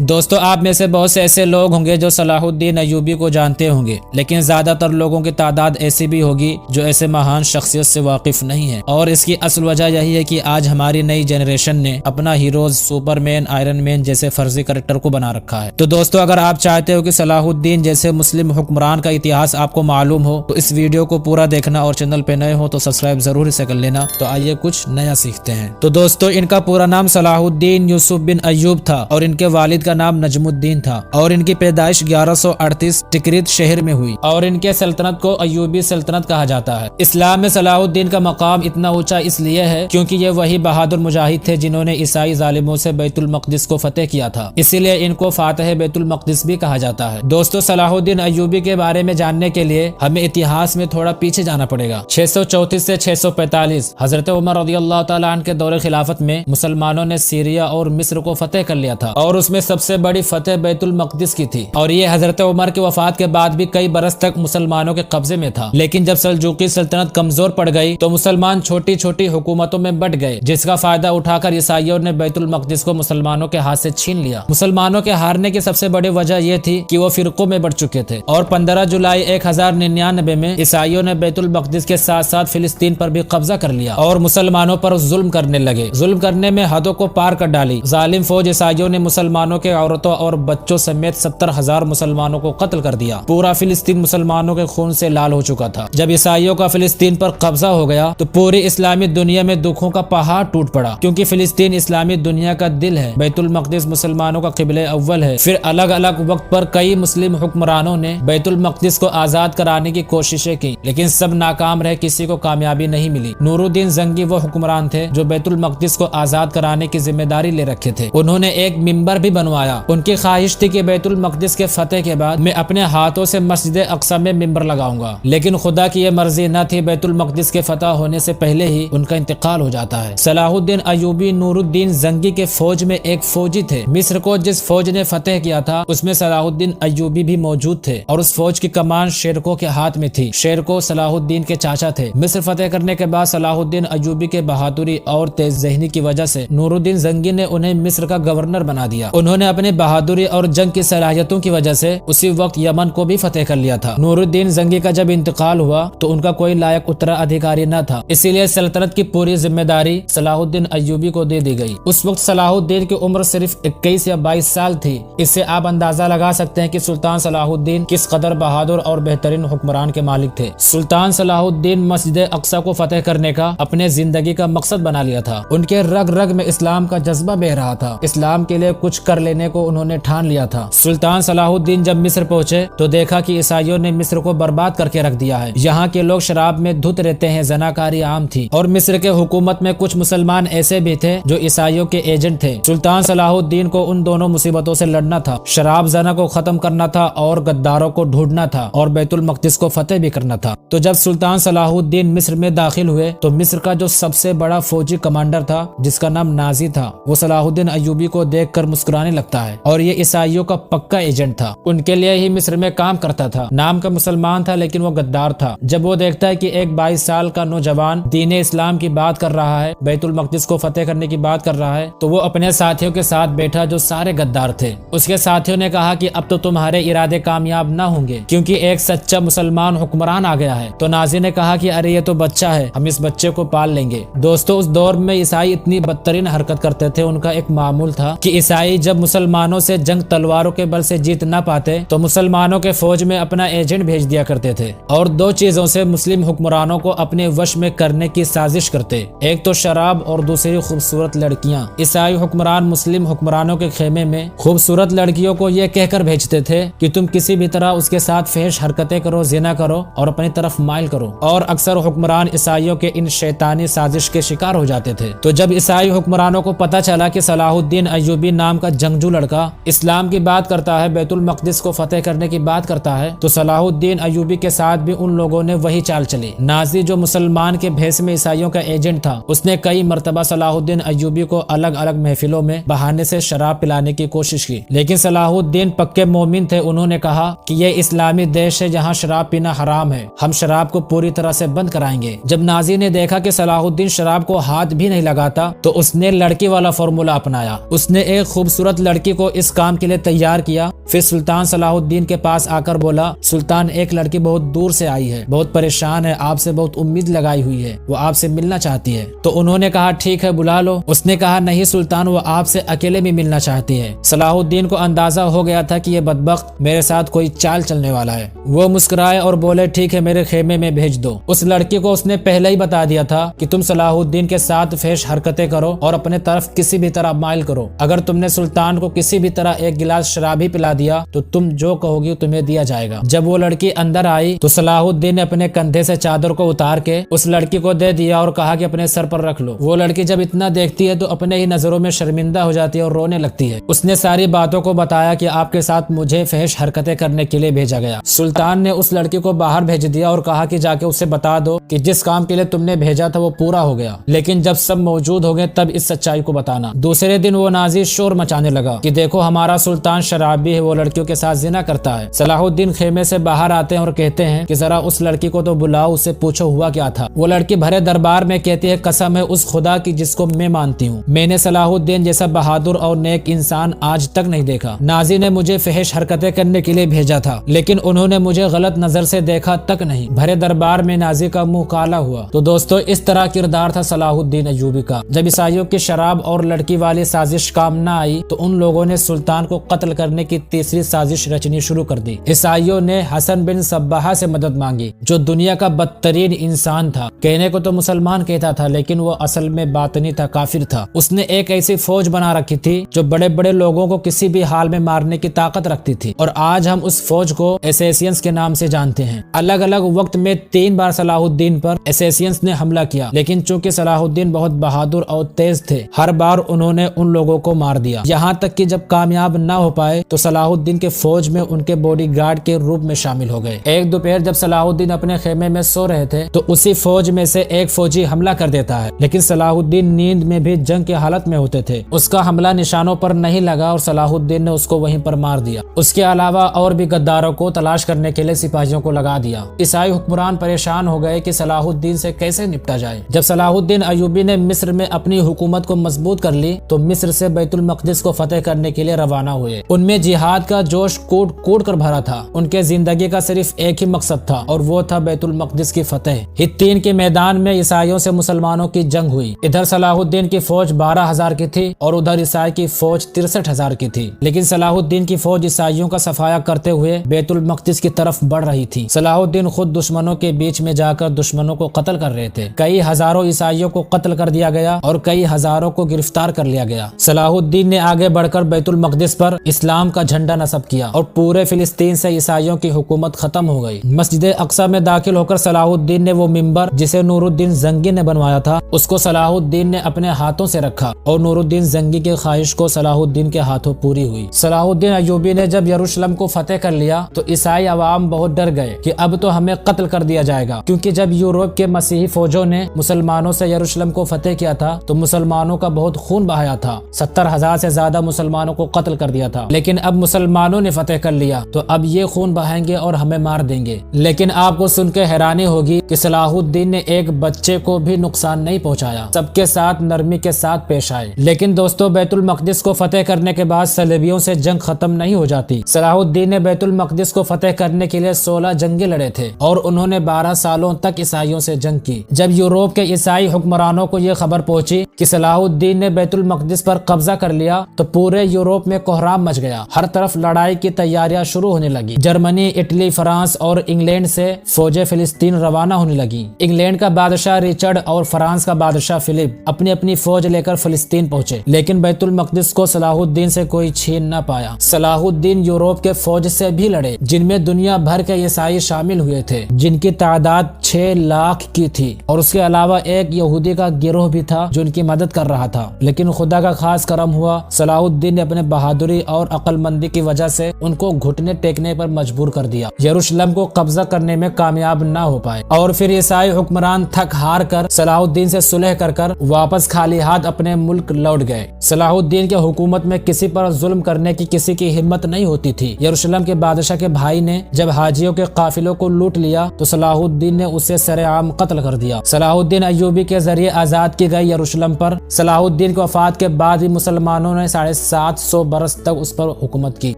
दोस्तों, आप में से बहुत से ऐसे लोग होंगे जो सलाहुद्दीन अय्यूबी को जानते होंगे, लेकिन ज्यादातर लोगों की तादाद ऐसी भी होगी जो ऐसे महान शख्सियत से वाकिफ नहीं है। और इसकी असल वजह यही है कि आज हमारी नई जनरेशन ने अपना हीरोज सुपरमैन, आयरन मैन जैसे फर्जी कैरेक्टर को बना रखा है। तो दोस्तों, अगर आप चाहते हो कि सलाहुद्दीन जैसे मुस्लिम हुक्मरान का इतिहास आपको मालूम हो तो इस वीडियो को पूरा देखना, और चैनल पे नए हो तो सब्सक्राइब जरूर इसे कर लेना। तो आइए कुछ नया सीखते हैं। तो दोस्तों, इनका पूरा नाम सलाहुद्दीन यूसुफ बिन अय्यूब था और इनके वालिद का नाम नजमुद्दीन था और इनकी पैदाइश 1138 टिकरित शहर में हुई और इनके सल्तनत को अय्यूबी सल्तनत कहा जाता है। इस्लाम में सलाहुद्दीन का मकाम इतना ऊंचा इसलिए है क्योंकि ये वही बहादुर मुजाहिद थे जिन्होंने ईसाई जालिमों से बैतुल मक़दिस को फतेह किया था, इसीलिए इनको फातह बैतुल मक़दिस भी कहा जाता है। दोस्तों, सलाहुद्दीन अय्यूबी के बारे में जानने के लिए हमें इतिहास में थोड़ा पीछे जाना पड़ेगा। 634 से 645 हजरत उमर रज़ियल्लाहु ताला अन्हु के दौरे खिलाफत में मुसलमानों ने सीरिया और मिस्र को फतेह कर लिया था और उसमें सबसे बड़ी फतेह बैतुल मक़दिस की थी। और ये हजरत उमर की वफात के बाद भी कई बरस तक मुसलमानों के कब्जे में था। लेकिन जब सल्जूकी सल्तनत कमजोर पड़ गई तो मुसलमान छोटी छोटी हुकूमतों में बट गए, जिसका फायदा उठाकर ईसाइयों ने बैतुल मक़दिस को मुसलमानों के हाथ से छीन लिया। मुसलमानों के हारने की सबसे बड़ी वजह यह थी कि वो फिरकों में बढ़ चुके थे और 15 जुलाई 1099 में ईसाइयों ने बैतुल मक़दिस के साथ साथ फिलिस्तीन पर भी कब्जा कर लिया और मुसलमानों पर जुल्म करने लगे। जुल्म करने में हदों को पार कर डाली। जालिम फौज ईसाइयों ने मुसलमानों के औरतों और बच्चों समेत 70,000 मुसलमानों को कत्ल कर दिया। पूरा फिलिस्तीन मुसलमानों के खून से लाल हो चुका था। जब ईसाइयों का फिलिस्तीन पर कब्जा हो गया तो पूरी इस्लामी दुनिया में दुखों का पहाड़ टूट पड़ा, क्योंकि फिलिस्तीन इस्लामी दुनिया का दिल है। बैतुल मक़दिस मुसलमानों का क़िबले अव्वल है। फिर अलग अलग वक्त पर कई मुस्लिम हुक्मरानों ने बैतुल मक़दिस को आजाद कराने की कोशिशें की, लेकिन सब नाकाम रहे, किसी को कामयाबी नहीं मिली। नूरुद्दीन जंगी वो हुक्मरान थे जो बैतुल मक़दिस को आजाद कराने की जिम्मेदारी ले रखे थे। उन्होंने एक मिंबर भी बनवाया। उनकी ख्वाहिश थी कि बैतुल मक़दिस के फतेह के बाद मैं अपने हाथों से मस्जिद अक्सा में मिंबर लगाऊंगा, लेकिन खुदा की यह मर्जी न थी। बैतुल मक़दिस के फतह होने से पहले ही उनका इंतकाल हो जाता है। सलाहुद्दीन अय्यूबी नूरुद्दीन जंगी के फौज में एक फौजी थे। मिस्र को जिस फौज ने फतेह किया था उसमें सलाहुद्दीन अय्यूबी भी मौजूद थे और उस फौज की कमान शेरको के हाथ में थी। शेरको सलाहुद्दीन के चाचा थे। मिस्र फतेह करने के बाद सलाहुद्दीन अय्यूबी के बहादुरी और तेज ज़हनी की वजह से नूरुद्दीन जंगी ने उन्हें मिस्र का गवर्नर बना दिया। उन्होंने अपनी बहादुरी और जंग की सलाहियतों की वजह से उसी वक्त यमन को भी फतेह कर लिया था। नूरुद्दीन जंगी का जब इंतकाल हुआ तो उनका कोई लायक उत्तराधिकारी न था, इसीलिए सल्तनत की पूरी जिम्मेदारी सलाहुद्दीन अय्यूबी को दे दी गई। उस वक्त सलाहुद्दीन की उम्र सिर्फ 21 या 22 साल थी। इससे आप अंदाजा लगा सकते हैं कि सुल्तान सलाहुद्दीन किस कदर बहादुर और बेहतरीन हुक्मरान के मालिक थे। सुल्तान सलाहुद्दीन मस्जिद अक्सा को फतेह करने का अपने जिंदगी का मकसद बना लिया था। उनके रग रग में इस्लाम का जज्बा बह रहा था। इस्लाम के लिए कुछ कर लेने को उन्होंने ठान लिया था। सुल्तान सलाहुद्दीन जब मिस्र पहुंचे तो देखा कि ईसाइयों ने मिस्र को बर्बाद करके रख दिया है। यहाँ के लोग शराब में धुत रहते हैं, जनाकारी आम थी और मिस्र के हुकूमत में कुछ मुसलमान ऐसे भी थे जो ईसाइयों के एजेंट थे। सुल्तान सलाहुद्दीन को उन दोनों मुसीबतों से लड़ना था। शराब जना को खत्म करना था और गद्दारों को ढूंढना था और बैतुल मक़दिस को फतेह भी करना था। तो जब सुल्तान सलाहुद्दीन मिस्र में दाखिल हुए तो मिस्र का जो सबसे बड़ा फौजी कमांडर था जिसका नाम नाजी था, वो सलाहुद्दीन अय्यूबी को देखकर मुस्कुराने लगता है और ये ईसाइयों का पक्का एजेंट था। उनके लिए ही मिस्र में काम करता था। नाम का मुसलमान था लेकिन वो गद्दार था। जब वो देखता है कि एक 22 साल का नौजवान दीन इस्लाम की बात कर रहा है, बैतुल मक़दिस को फतेह करने की बात कर रहा है, तो वो अपने साथियों के साथ बैठा जो सारे गद्दार थे। उसके साथियों ने कहा कि अब तो तुम्हारे इरादे कामयाब न होंगे क्योंकि एक सच्चा मुसलमान हुक्मरान आ गया है। तो नाजी ने कहा कि अरे ये तो बच्चा है, हम इस बच्चे को पाल लेंगे। दोस्तों, उस दौर में ईसाई इतनी बदतरीन हरकत करते थे। उनका एक मामूल था कि ईसाई जब मुसलमानों से जंग तलवारों के बल से जीत न पाते तो मुसलमानों के फौज में अपना एजेंट भेज दिया करते थे और दो चीजों से मुस्लिम हुक्मरानों को अपने वश में करने की साजिश करते, एक तो शराब और दूसरी खूबसूरत लड़कियां। ईसाई हुक्मरान मुस्लिम हुक्मरानों के खेमे में खूबसूरत लड़कियों को ये कहकर भेजते थे कि तुम किसी भी तरह उसके साथ फहश हरकतें करो, जिना करो और अपनी तरफ माइल करो। और अक्सर हुक्मरान ईसाइयों के इन शैतानी साजिश के शिकार हो जाते थे। तो जब ईसाई हुक्मरानों को पता चला कि सलाहुद्दीन अय्यूबी नाम का जंगजू लड़का इस्लाम की बात करता है, बैतुल मक़दिस को फतेह करने की बात करता है, तो सलाहुद्दीन अय्यूबी के साथ भी उन लोगों ने वही चाल चली। नाजी जो मुसलमान के भेष में ईसाइयों का एजेंट था, उसने कई मरतबा सलाहुद्दीन अय्यूबी को अलग अलग महफिलों में बहाने से शराब पिलाने की कोशिश की, लेकिन सलाहुद्दीन पक्के मोमिन थे। उन्होंने कहा कि ये इस्लामी देश है जहाँ शराब पीना हराम है, हम शराब को पूरी तरह से बंद कराएंगे। जब नाजी ने देखा कि सलाहुद्दीन शराब को हाथ भी नहीं लगाता तो उसने लड़की वाला फॉर्मूला अपनाया। उसने एक खूबसूरत लड़की को इस काम के लिए तैयार किया। फिर सुल्तान सलाहुद्दीन के पास आकर बोला, सुल्तान, एक लड़की बहुत दूर से आई है, बहुत परेशान है, आपसे बहुत उम्मीद लगाई हुई है, वो आपसे मिलना चाहती है। तो उन्होंने कहा, ठीक है, बुला लो। उसने कहा, नहीं सुल्तान, वो आपसे अकेले भी मिलना चाहती है। सलाहुद्दीन को अंदाजा हो गया था कि ये बदबख्त मेरे साथ कोई चाल चलने वाला है। वो मुस्कुराए और बोले, ठीक है, मेरे खेमे में भेज दो। उस लड़की को उसने पहले ही बता दिया था कि तुम सलाहुद्दीन के साथ फेश हरकतें करो और अपने तरफ किसी भी तरह माइल करो। अगर तुमने सुल्तान को किसी भी तरह एक गिलास शराब ही पिला दिया तो तुम जो कहोगी तुम्हें दिया जाएगा। जब वो लड़की अंदर आई तो सलाहुद्दीन ने अपने कंधे से चादर को उतार के उस लड़की को दे दिया और कहा कि अपने सर पर रख लो। वो लड़की जब इतना देखती है तो अपने ही नजरों में शर्मिंदा हो जाती है और रोने लगती है। उसने सारी बातों को बताया कि आपके साथ मुझे फहश हरकतें करने के लिए भेजा गया। सुल्तान ने उस लड़की को बाहर भेज दिया और कहा कि जाके उससे बता दो कि जिस काम के लिए तुमने भेजा था वो पूरा हो गया, लेकिन जब सब मौजूद हो गए तब इस सच्चाई को बताना। दूसरे दिन वो नाजी शोर मचाने लगा कि देखो, हमारा सुल्तान शराबी है, वो लड़कियों के साथ जिना करता है। सलाहुद्दीन खेमे से बाहर आते हैं और कहते हैं कि जरा उस लड़की को तो बुलाओ, उससे पूछो हुआ क्या था। वो लड़की भरे दरबार में कहती है, कसम है उस खुदा की जिसको मैं मानती हूँ, मैंने सलाहुद्दीन जैसा बहादुर और नेक इंसान आज तक नहीं देखा। नाजी ने मुझे फहश हरकतें करने के लिए भेजा था, लेकिन उन्होंने मुझे गलत नजर से देखा तक नहीं। भरे दरबार में नाजी का मुंह काला हुआ। तो दोस्तों, इस तरह किरदार था सलाहुद्दीन अय्यूबी का। जब ईसाइयों की शराब और लड़की वाली साजिश काम न आई तो उन लोगों ने सुल्तान को कत्ल करने की तीसरी साजिश रचनी शुरू कर दी। ईसाइयों ने हसन बिन सब्बाहा से मदद मांगी, जो दुनिया का बदतरीन इंसान था। कहने को तो मुसलमान कहता था, लेकिन वो असल में बातनी था, काफिर था। उसने एक ऐसी फौज बना रखी थी जो बड़े बड़े लोगों को किसी भी हाल में मारने की ताकत रखती थी, और आज हम उस फौज को एसेसियंस के नाम से जानते हैं। अलग अलग वक्त में 3 बार सलाहुद्दीन पर एसेसियंस ने हमला किया, लेकिन चूंकि सलाहुद्दीन बहुत बहादुर और तेज थे, हर बार उन्होंने उन लोगों को मार दिया। यहाँ तक कि जब कामयाब न हो पाए तो सलाहुद्दीन के फौज में उनके बॉडीगार्ड के रूप में शामिल हो गए। एक दोपहर जब सलाहुद्दीन अपने खेमे में सो रहे थे तो उसी फौज में से एक फौजी हमला कर देता है, लेकिन सलाहुद्दीन नींद में भी जंग की हालत में होते थे। उसका हमला निशानों पर नहीं लगा और सलाहुद्दीन ने उसको वहीं पर मार दिया। उसके अलावा और भी गद्दारों को तलाश करने के लिए सिपाहियों को लगा दिया। ईसाई हुक्मरान परेशान हो गए कि सलाहुद्दीन से कैसे निपटा जाए। जब सलाहुद्दीन अय्यूबी ने मिस्र में अपनी हुकूमत को मजबूत कर ली तो मिस्र से बैतुल मक़दिस को फतेह करने के लिए रवाना हुए। उनमें जिहाद का जोश कूट कूट कर भरा था। उनके जिंदगी का सिर्फ एक ही मकसद था और वो था बैतुल मक़दिस की फतेह। हित्तीन के मैदान में ईसाइयों से मुसलमानों की जंग हुई। इधर सलाहुद्दीन की फौज 12,000 की थी और उधर ईसाई की फौज 63,000 की थी, लेकिन सलाहुद्दीन की फौज ईसाइयों का सफाया करते हुए बैतुल मक़दिस की तरफ बढ़ रही थी। सलाहुद्दीन खुद दुश्मनों के बीच में जाकर दुश्मनों को कत्ल कर रहे थे। कई हजारों ईसाइयों को कत्ल कर दिया गया और कई हजारों को गिरफ्तार कर लिया गया। सलाहुद्दीन ने आगे बढ़कर बैतुल मक़दिस पर इस्लाम का झंडा नस्ब किया और पूरे फिलिस्तीन से ईसाइयों की हुकूमत खत्म हो गई। मस्जिद अक्सा में दाखिल होकर सलाहुद्दीन ने वो मिंबर जिसे नूरुद्दीन जंगी ने बनवाया था उसको सलाहुद्दीन ने अपने हाथों से रखा और नूरुद्दीन जंगी की ख्वाहिश को सलाहुद्दीन के हाथों पूरी हुई। सलाहुद्दीन अय्यूबी ने जब यरूशलेम को फतेह कर लिया तो ईसाई अवाम बहुत डर गए कि अब तो हमें कत्ल कर दिया जाएगा, क्योंकि जब यूरोप के मसीही फौजों ने मुसलमानों से यरूशलेम को फतेह किया था तो मुसलमानों का बहुत खून बहाया था। 70,000 से ज्यादा मुसलमानों को कत्ल कर दिया था। लेकिन अब मुसलमानों ने फतेह कर लिया तो अब ये खून बहाएंगे और हमें मार देंगे। लेकिन आपको सुनकर हैरानी होगी कि सलाहुद्दीन ने एक बच्चे को भी नुकसान नहीं पहुंचाया, सबके साथ नरमी के साथ पेश आए। लेकिन दोस्तों, बैतुल मक़दिस को फतेह करने के बाद सलेबियों से जंग खत्म नहीं हो जाती। सलाहुद्दीन ने बैतुल मक़दिस को फतेह करने के लिए 16 जंगे लड़े थे और उन्होंने 12 सालों तक ईसाइयों से जंग की। जब यूरोप के ईसाई हुक्मरानों को यह खबर पहुंची कि सलाहुद्दीन ने बैतुल मक़दिस पर कब्जा कर लिया तो पूरे यूरोप में कोहराम मच गया। हर तरफ लड़ाई की तैयारियां शुरू होने लगी। जर्मनी, इटली, फ्रांस और इंग्लैंड से फौजें फिलिस्तीन रवाना होने लगी। इंग्लैंड का बादशाह रिचर्ड और फ्रांस का बादशाह फिलिप अपनी अपनी फौज लेकर फिलिस्तीन पहुंचे, लेकिन बैतुल मक़दिस को सलाहुद्दीन से कोई छीन न पाया। सलाहुद्दीन यूरोप के फौज से भी लड़े, जिनमें दुनिया भर के ईसाई शामिल हुए थे, जिनकी तादाद 6 लाख की थी, और उसके अलावा एक यहूदी का गिरोह भी था जो उनकी मदद कर रहा था। लेकिन खुदा का खास करम हुआ, सलाहुद्दीन ने अपने बहादुरी और अक्लमंदी की वजह से उनको घुटने टेकने पर मजबूर कर दिया। यरूशलेम को कब्जा करने में कामयाब न हो पाए और फिर ईसाई हुक्मरान थक हार कर सलाहुद्दीन से सुलह कर वापस खाली हाथ अपने मुल्क लौट गए। सलाहुद्दीन के हुकूमत में किसी पर जुल्म करने की किसी की हिम्मत नहीं होती थी। यरूशलेम के बादशाह के भाई ने जब हाजियों के काफिलों को लूट लिया तो सलाहुद्दीन ने उसे सरेआम कत्ल कर दिया। सलाहुद्दीन अय्यूबी के जरिए आजाद की गई यरूशलेम पर सलाहुद्दीन की वफात के बाद भी मुसलमानों ने 700 बरस तक उस पर हुकूमत की।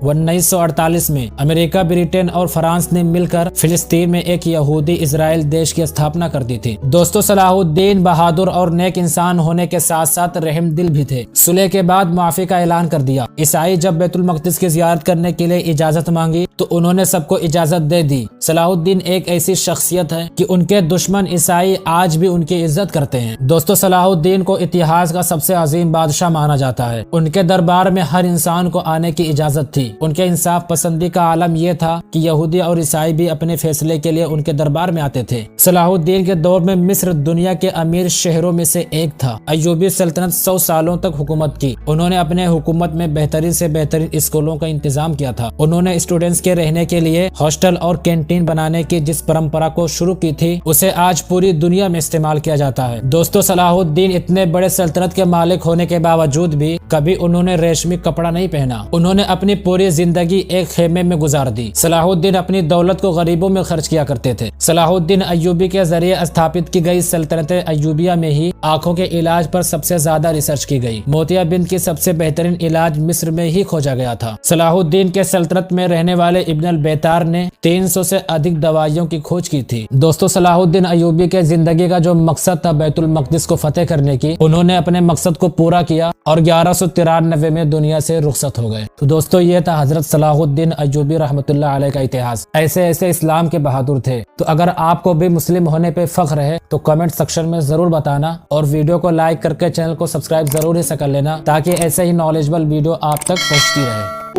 1948 में अमेरिका, ब्रिटेन और फ्रांस ने मिलकर फिलिस्तीन में एक यहूदी इजराइल देश की स्थापना कर दी थी। दोस्तों, सलाहुद्दीन बहादुर और नेक इंसान होने के साथ साथ रहम दिल भी थे। सुलह के बाद माफी का ऐलान कर दिया। ईसाई जब बैतुल मक़दिस की ज़ियारत करने के लिए इजाजत मांगी तो उन्होंने सबको इजाजत दे दी। सलाहुद्दीन एक ऐसी शख्सियत है कि उनके दुश्मन ईसाई आज भी उनकी इज्जत करते हैं। दोस्तों, सलाहुद्दीन को इतिहास का सबसे अजीम बादशाह माना जाता है। उनके दरबार में हर इंसान को आने की इजाजत थी। उनके इंसाफ पसंदी का आलम यह था कि यहूदी और ईसाई भी अपने फैसले के लिए उनके दरबार में आते थे। सलाहुद्दीन के दौर में मिस्र दुनिया के अमीर शहरों में से एक था। अय्यूबी सल्तनत 100 सालों तक हुकूमत की। उन्होंने अपने हुकूमत में बेहतरीन से बेहतरीन स्कूलों का इंतजाम किया था। उन्होंने स्टूडेंट्स के रहने के लिए हॉस्टल और कैंटीन बनाने की जिस परंपरा को शुरू की थी उसे आज पूरी दुनिया में इस्तेमाल किया जाता है। दोस्तों, सलाहुद्दीन इतने बड़े सल्तनत के मालिक होने के बावजूद भी कभी उन्होंने रेशमी कपड़ा नहीं पहना। उन्होंने अपनी पूरी जिंदगी एक खेमे में गुजार दी। सलाहुद्दीन अपनी दौलत को गरीबों में खर्च किया करते थे। सलाहुद्दीन अय्यूबी के जरिए स्थापित की गई सल्तनत अय्यूबिया में ही आंखों के इलाज पर सबसे ज्यादा रिसर्च की गई। मोतियाबिंद की सबसे बेहतरीन इलाज मिस्र में ही खोजा गया था। सलाहुद्दीन के सल्तनत में रहने वाले इब्न अल बेतार ने 300 से अधिक दवाइयों की खोज की थी। दोस्तों, सलाहुद्दीन अय्यूबी के जिंदगी का जो मकसद था बैतुल मक़दिस को फतेह करने की, उन्होंने अपने मकसद को पूरा किया और 1193 में दुनिया से रुखसत हो गए। तो दोस्तों, ये था हजरत सलाहुद्दीन अय्यूबी रहमतुल्लाह अलैह का इतिहास। ऐसे ऐसे इस्लाम के बहादुर थे। तो अगर आपको भी मुस्लिम होने पे फख्र है तो कमेंट सेक्शन में जरूर बताना और वीडियो को लाइक करके चैनल को सब्सक्राइब जरूर ही कर लेना ताकि ऐसे ही नॉलेजेबल वीडियो आप तक पहुंचती रहे।